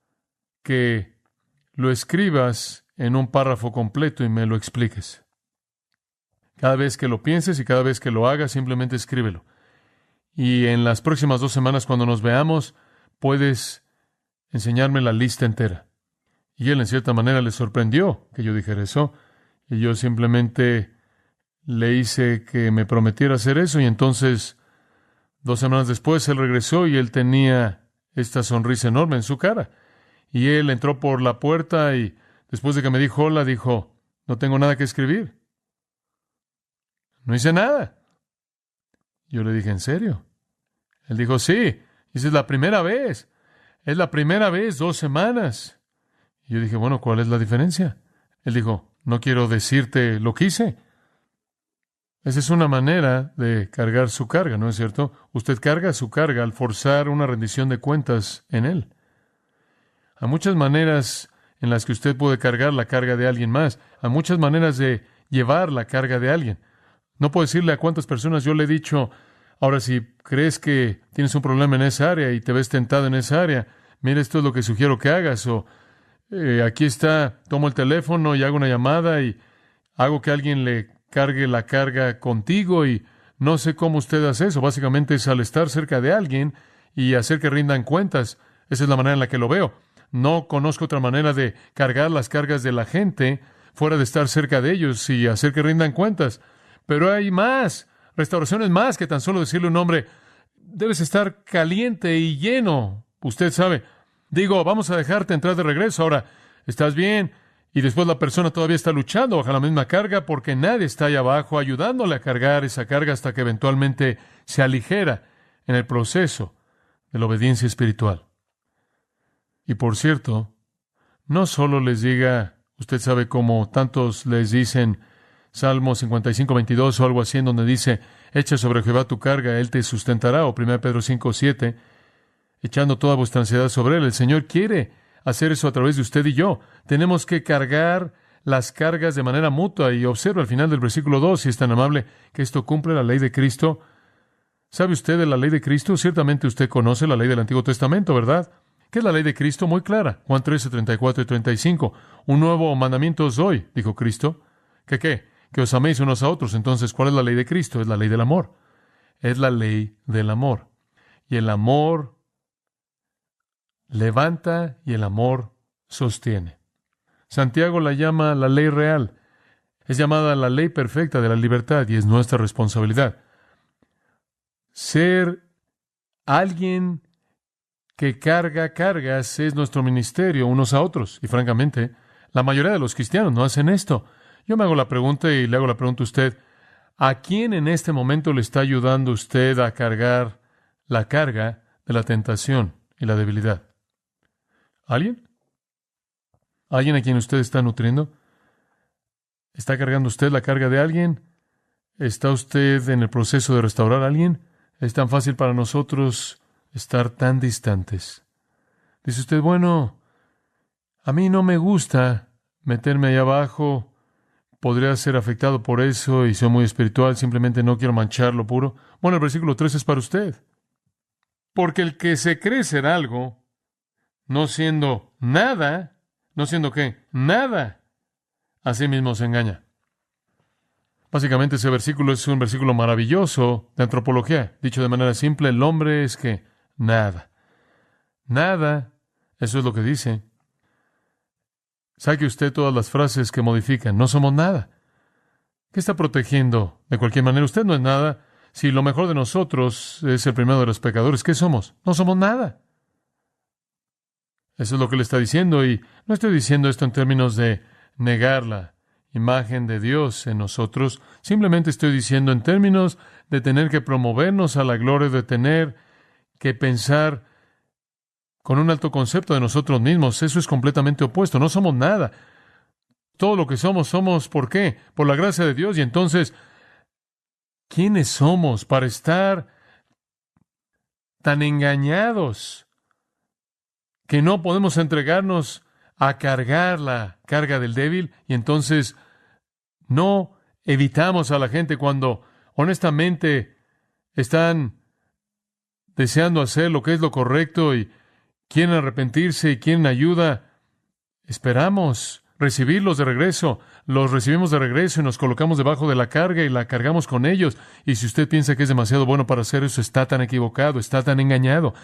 que lo escribas en un párrafo completo y me lo expliques. Cada vez que lo pienses y cada vez que lo hagas, simplemente escríbelo. Y en las próximas 2 semanas, cuando nos veamos, puedes enseñarme la lista entera. Y él, en cierta manera, le sorprendió que yo dijera eso. Y yo simplemente le hice que me prometiera hacer eso. Y entonces, 2 semanas después, él regresó y él tenía esta sonrisa enorme en su cara. Y él entró por la puerta y después de que me dijo hola, dijo, no tengo nada que escribir. No hice nada. Yo le dije, ¿en serio? Él dijo, sí, esa es la primera vez. Es la primera vez, 2 semanas. Y yo dije, bueno, ¿cuál es la diferencia? Él dijo, no quiero decirte lo que hice. Esa es una manera de cargar su carga, ¿no es cierto? Usted carga su carga al forzar una rendición de cuentas en él. Hay muchas maneras en las que usted puede cargar la carga de alguien más. Hay muchas maneras de llevar la carga de alguien. No puedo decirle a cuántas personas yo le he dicho, ahora si crees que tienes un problema en esa área y te ves tentado en esa área, mira, esto es lo que sugiero que hagas, o aquí está, tomo el teléfono y hago una llamada y hago que alguien le cargue la carga contigo y no sé cómo usted hace eso. Básicamente es al estar cerca de alguien y hacer que rindan cuentas. Esa es la manera en la que lo veo. No conozco otra manera de cargar las cargas de la gente fuera de estar cerca de ellos y hacer que rindan cuentas. Pero hay más, restauraciones más que tan solo decirle a un hombre, debes estar caliente y lleno. Usted sabe, digo, vamos a dejarte entrar de regreso. Ahora, ¿estás bien? Y después la persona todavía está luchando bajo la misma carga porque nadie está ahí abajo ayudándole a cargar esa carga hasta que eventualmente se aligera en el proceso de la obediencia espiritual. Y por cierto, no solo les diga, usted sabe cómo tantos les dicen Salmo 55:22 o algo así, en donde dice, echa sobre Jehová tu carga, Él te sustentará, o 1 Pedro 5:7, echando toda vuestra ansiedad sobre Él. El Señor quiere hacer eso a través de usted y yo. Tenemos que cargar las cargas de manera mutua, y observa al final del versículo 2, si es tan amable, que esto cumple la ley de Cristo. ¿Sabe usted de la ley de Cristo? Ciertamente usted conoce la ley del Antiguo Testamento, ¿verdad? ¿Qué es la ley de Cristo? Muy clara. Juan 13:34 y 35. Un nuevo mandamiento os doy, dijo Cristo. ¿Qué? Que os améis unos a otros. Entonces, ¿cuál es la ley de Cristo? Es la ley del amor. Es la ley del amor. Y el amor levanta y el amor sostiene. Santiago la llama la ley real. Es llamada la ley perfecta de la libertad y es nuestra responsabilidad. Ser alguien que carga cargas es nuestro ministerio unos a otros. Y francamente, la mayoría de los cristianos no hacen esto. Yo me hago la pregunta y le hago la pregunta a usted. ¿A quién en este momento le está ayudando usted a cargar la carga de la tentación y la debilidad? ¿Alguien? ¿Alguien a quien usted está nutriendo? ¿Está cargando usted la carga de alguien? ¿Está usted en el proceso de restaurar a alguien? Es tan fácil para nosotros estar tan distantes. Dice usted, bueno, a mí no me gusta meterme allá abajo, podría ser afectado por eso y soy muy espiritual, simplemente no quiero manchar lo puro. Bueno, el versículo 3 es para usted. Porque el que se cree ser algo, no siendo nada, ¿no siendo qué? Nada, a sí mismo se engaña. Básicamente ese versículo es un versículo maravilloso de antropología. Dicho de manera simple, el hombre es que nada. Nada, eso es lo que dice. Saque usted todas las frases que modifican. No somos nada. ¿Qué está protegiendo? De cualquier manera, usted no es nada. Si lo mejor de nosotros es el primero de los pecadores, ¿qué somos? No somos nada. Eso es lo que le está diciendo. Y no estoy diciendo esto en términos de negar la imagen de Dios en nosotros. Simplemente estoy diciendo en términos de tener que promovernos a la gloria, de tener que pensar con un alto concepto de nosotros mismos. Eso es completamente opuesto. No somos nada. Todo lo que somos, ¿por qué? Por la gracia de Dios. Y entonces, ¿quiénes somos para estar tan engañados que no podemos entregarnos a cargar la carga del débil? Y entonces no evitamos a la gente cuando honestamente están deseando hacer lo que es lo correcto y quieren arrepentirse y quieren ayuda. Esperamos recibirlos de regreso. Los recibimos de regreso y nos colocamos debajo de la carga y la cargamos con ellos. Y si usted piensa que es demasiado bueno para hacer eso, está tan equivocado, está tan engañado.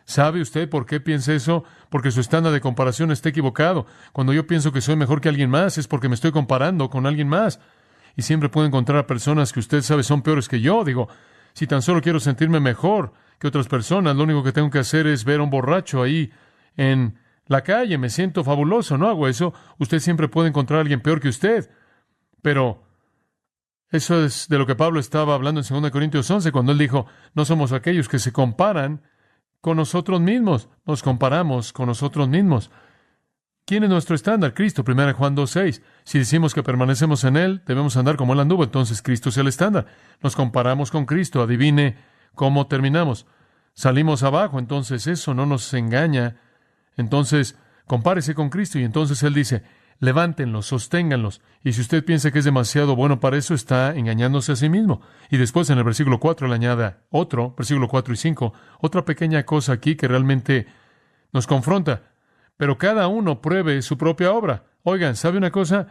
¿Sabe usted por qué piensa eso? Porque su estándar de comparación está equivocado. Cuando yo pienso que soy mejor que alguien más, es porque me estoy comparando con alguien más. Y siempre puede encontrar a personas que usted sabe son peores que yo. Digo, si tan solo quiero sentirme mejor que otras personas, lo único que tengo que hacer es ver a un borracho ahí en la calle. Me siento fabuloso, no hago eso. Usted siempre puede encontrar a alguien peor que usted. Pero eso es de lo que Pablo estaba hablando en 2 Corintios 11, cuando él dijo, no somos aquellos que se comparan con nosotros mismos, nos comparamos con nosotros mismos. ¿Quién es nuestro estándar? Cristo, 1 Juan 2:6. Si decimos que permanecemos en Él, debemos andar como Él anduvo, entonces Cristo es el estándar. Nos comparamos con Cristo, adivine cómo terminamos. Salimos abajo, entonces eso no nos engaña. Entonces, compárese con Cristo y entonces Él dice, levántenlos, sosténganlos. Y si usted piensa que es demasiado bueno para eso, está engañándose a sí mismo. Y después en el versículo 4 le añade otro, versículo 4 y 5, otra pequeña cosa aquí que realmente nos confronta. Pero cada uno pruebe su propia obra. Oigan, ¿sabe una cosa?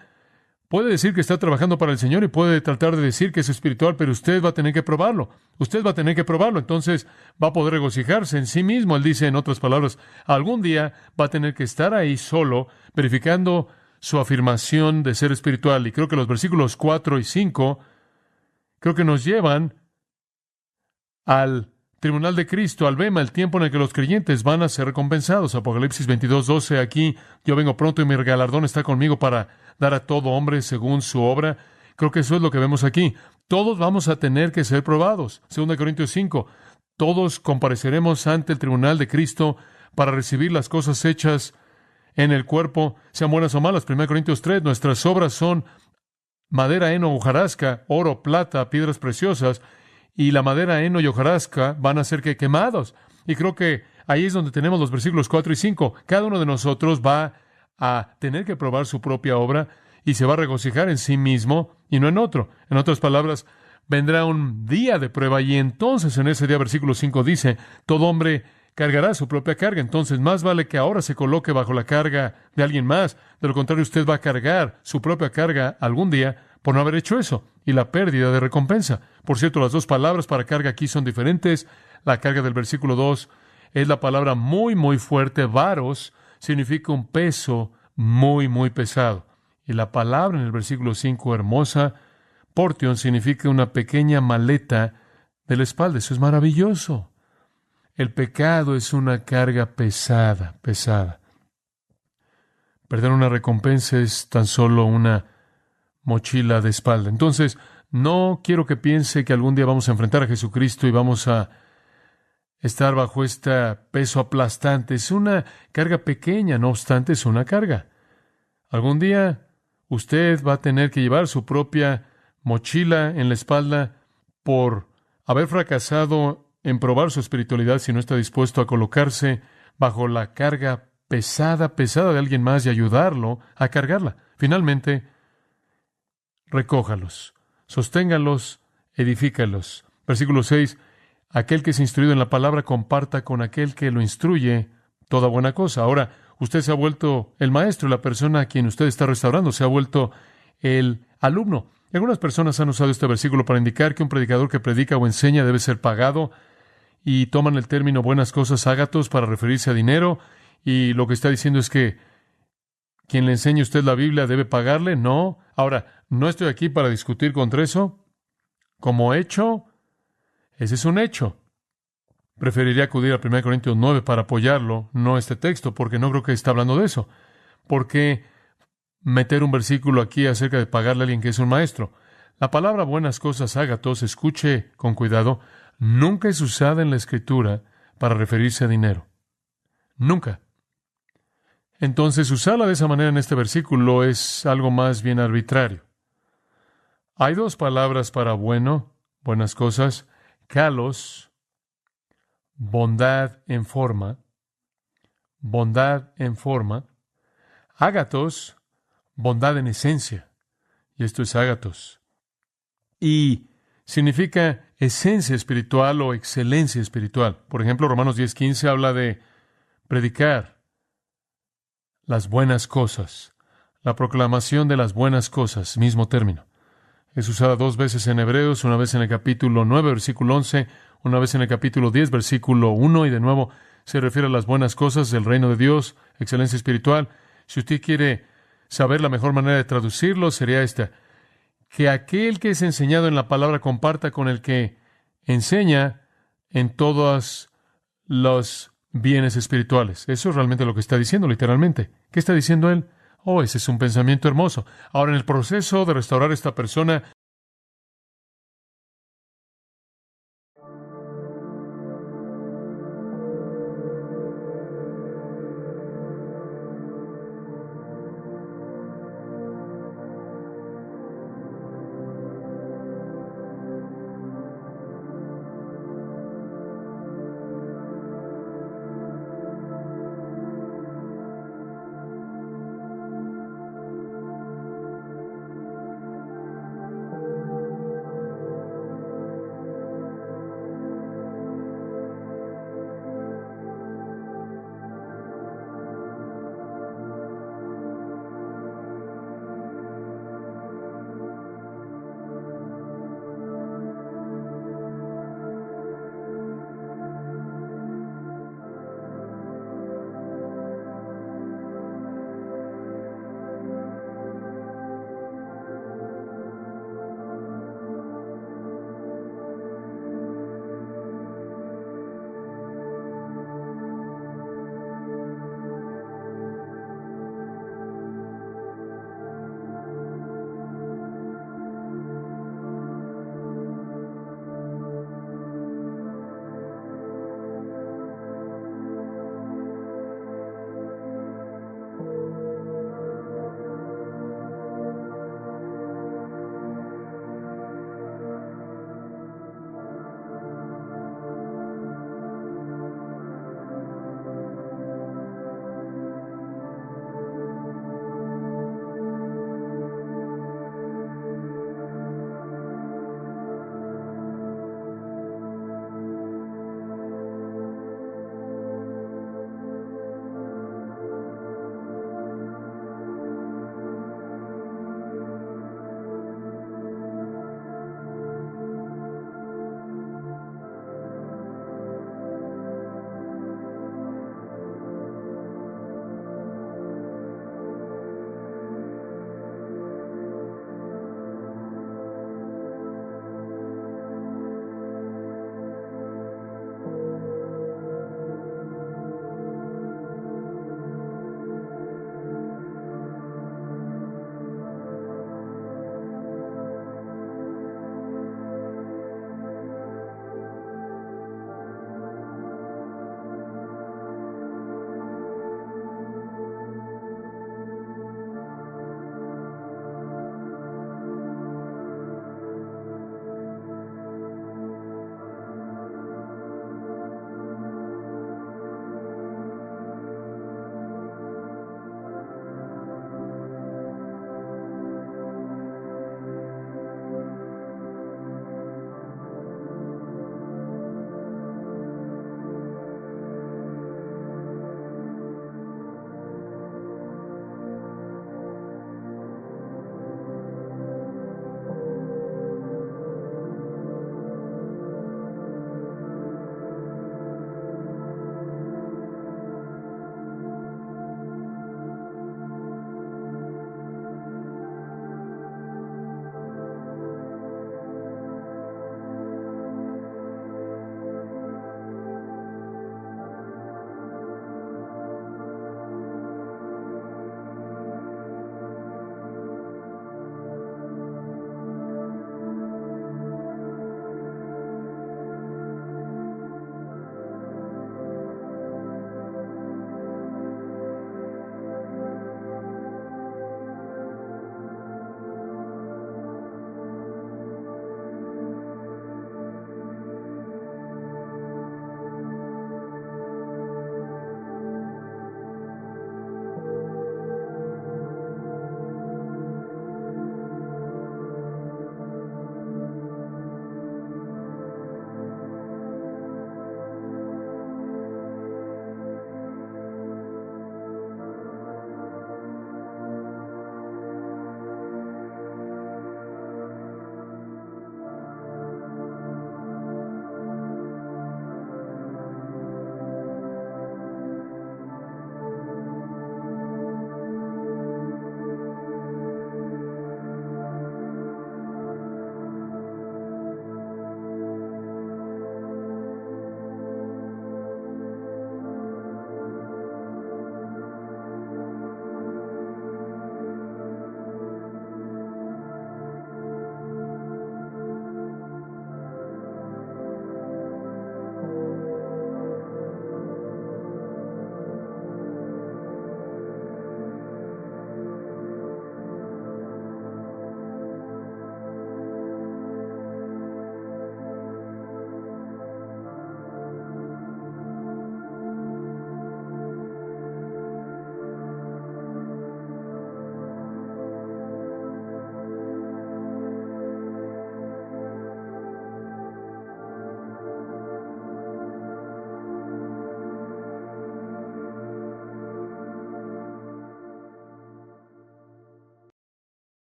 Puede decir que está trabajando para el Señor y puede tratar de decir que es espiritual, pero usted va a tener que probarlo. Usted va a tener que probarlo. Entonces va a poder regocijarse en sí mismo. Él dice, en otras palabras, algún día va a tener que estar ahí solo, verificando su afirmación de ser espiritual. Y creo que los versículos 4 y 5 creo que nos llevan al tribunal de Cristo, al bema, el tiempo en el que los creyentes van a ser recompensados. Apocalipsis 22:12, aquí yo vengo pronto y mi galardón está conmigo para dar a todo hombre según su obra. Creo que eso es lo que vemos aquí. Todos vamos a tener que ser probados. 2 Corintios 5, todos compareceremos ante el tribunal de Cristo para recibir las cosas hechas en el cuerpo, sean buenas o malas. 1 Corintios 3, nuestras obras son madera, heno, hojarasca, oro, plata, piedras preciosas, y la madera, heno y hojarasca van a ser quemados. Y creo que ahí es donde tenemos los versículos 4 y 5. Cada uno de nosotros va a tener que probar su propia obra y se va a regocijar en sí mismo y no en otro. En otras palabras, vendrá un día de prueba y entonces en ese día, versículo 5 dice, todo hombre cargará su propia carga. Entonces, más vale que ahora se coloque bajo la carga de alguien más. De lo contrario, usted va a cargar su propia carga algún día por no haber hecho eso, y la pérdida de recompensa. Por cierto, las dos palabras para carga aquí son diferentes. La carga del versículo 2 es la palabra muy, muy fuerte. Varos significa un peso muy, muy pesado. Y la palabra en el versículo 5, hermosa, portion, significa una pequeña maleta de la espalda. Eso es maravilloso. El pecado es una carga pesada, pesada. Perder una recompensa es tan solo una mochila de espalda. Entonces, no quiero que piense que algún día vamos a enfrentar a Jesucristo y vamos a estar bajo este peso aplastante. Es una carga pequeña, no obstante, es una carga. Algún día usted va a tener que llevar su propia mochila en la espalda por haber fracasado en probar su espiritualidad si no está dispuesto a colocarse bajo la carga pesada, pesada de alguien más y ayudarlo a cargarla. Finalmente, recójalos, sosténgalos, edifícalos. Versículo 6. Aquel que es instruido en la palabra comparta con aquel que lo instruye toda buena cosa. Ahora, usted se ha vuelto el maestro, la persona a quien usted está restaurando, se ha vuelto el alumno. Algunas personas han usado este versículo para indicar que un predicador que predica o enseña debe ser pagado y toman el término buenas cosas ágatos para referirse a dinero, y lo que está diciendo es que quien le enseñe a usted la Biblia debe pagarle. No. Ahora, no estoy aquí para discutir contra eso. Como hecho, ese es un hecho. Preferiría acudir a 1 Corintios 9 para apoyarlo, no este texto, porque no creo que está hablando de eso. ¿Por qué meter un versículo aquí acerca de pagarle a alguien que es un maestro? La palabra buenas cosas ágatos, escuche con cuidado, nunca es usada en la Escritura para referirse a dinero. Nunca. Entonces, usarla de esa manera en este versículo es algo más bien arbitrario. Hay dos palabras para bueno, buenas cosas: kalos, bondad en forma, ágatos, bondad en esencia, y esto es ágatos. Y significa esencia espiritual o excelencia espiritual. Por ejemplo, Romanos 10:15 habla de predicar las buenas cosas, la proclamación de las buenas cosas, mismo término. Es usada dos veces en Hebreos, una vez en el capítulo 9, versículo 11, una vez en el capítulo 10, versículo 1, y de nuevo se refiere a las buenas cosas del reino de Dios, excelencia espiritual. Si usted quiere saber la mejor manera de traducirlo, sería esta: que aquel que es enseñado en la palabra comparta con el que enseña en todos los bienes espirituales. Eso es realmente lo que está diciendo, literalmente. ¿Qué está diciendo él? Oh, ese es un pensamiento hermoso. Ahora, en el proceso de restaurar a esta persona,